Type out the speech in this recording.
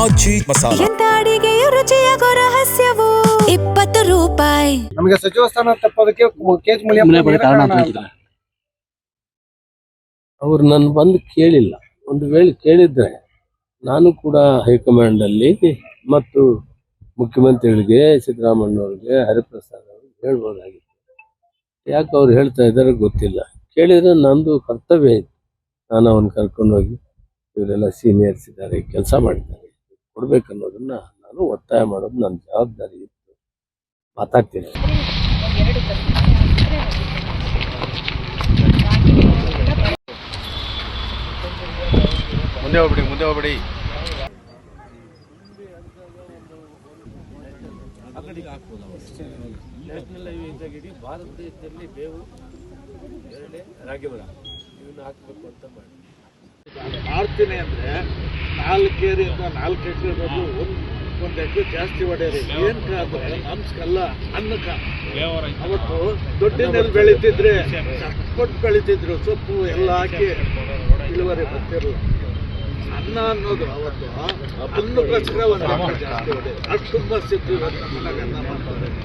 ಆಜಿ ಮಸಾಲ. ಎಂತ ಅಡಿಗೆಯ ರುಚಿಯಾಗೋ ರಹಸ್ಯವು 20 ರೂಪಾಯಿ. ನಮಗೆ ಸಚಿವ ಸ್ಥಾನ ತಪ್ಪೋದಕ್ಕೆ ಕೆಜ್ ಅವ್ರು ನನ್ನ ಬಂದು ಕೇಳಿಲ್ಲ. ಒಂದು ವೇಳೆ ಕೇಳಿದ್ರೆ ನಾನು ಕೂಡ ಹೈಕಮಾಂಡಲ್ಲಿ ಮತ್ತು ಮುಖ್ಯಮಂತ್ರಿಗಳಿಗೆ, ಸಿದ್ದರಾಮಯ್ಯವ್ರಿಗೆ, ಹರಿಪ್ರಸಾದ್ ಅವ್ರಿಗೆ ಹೇಳ್ಬೋದಾಗಿತ್ತು. ಯಾಕೆ ಅವ್ರು ಹೇಳ್ತಾ ಇದ್ದಾರೆ ಗೊತ್ತಿಲ್ಲ. ಕೇಳಿದ್ರೆ ನಂದು ಕರ್ತವ್ಯ ಇತ್ತು. ನಾನು ಅವನ್ನ ಕರ್ಕೊಂಡೋಗಿ ಇವರೆಲ್ಲ ಸೀನಿಯರ್ಸ್ ಇದ್ದಾರೆ, ಕೆಲಸ ಮಾಡಿದ್ದಾರೆ, ಕೊಡ್ಬೇಕನ್ನೋದನ್ನ ನಾನು ಒತ್ತಾಯ ಮಾಡೋದು ನನ್ನ ಜವಾಬ್ದಾರಿ ಇತ್ತು. ಮಾತಾಡ್ತೀನಿ. ಮುಂದೆ ಹೋಗ್ಬಿಡಿ. ನ್ಯಾಷನಲ್ ಹೈವೇ ಇದ್ದಾಗಿಡಿ ಭಾರತ ದೇಶದಲ್ಲಿ ಬೇವು, ಎರಡೇ ರಾಗಿಮರ ಇವನ್ನ ಹಾಕಬೇಕು ಅಂತ ಮಾಡಿ ಮಾಡ್ತೀನಿ ಅಂದ್ರೆ 4 ಎಕರೆಯಿಂದ 4 ಎಕರೆ ಬದಲು ಒಂದು ಎಕರೆ ಜಾಸ್ತಿ ಹೊಡೆಯರಿ. ಏನಕ್ಕಾದ್ರೆ ನಮ್ಸ್ಕಲ್ಲ ಅನ್ನಕ್ಕ. ಅವತ್ತು ದೊಡ್ಡಿನಲ್ಲಿ ಬೆಳೀತಿದ್ರೆ ಕೊಟ್ಟು ಬೆಳೀತಿದ್ರು, ಸೊಪ್ಪು ಎಲ್ಲ ಹಾಕಿ ಇಳುವರಿ ಬರ್ತಿರಲ್ಲ. ಅನ್ನ ಅನ್ನೋದು ಅವತ್ತು ಅನ್ನಕ್ಕೋಸ್ಕರ ಒಂದು ಜಾಸ್ತಿ ಹೊಡೆಯೋದು. ಅಷ್ಟು ತುಂಬ ಸಿಕ್ತು. ಅನ್ನ ಮಾಡ್ತಾರೆ.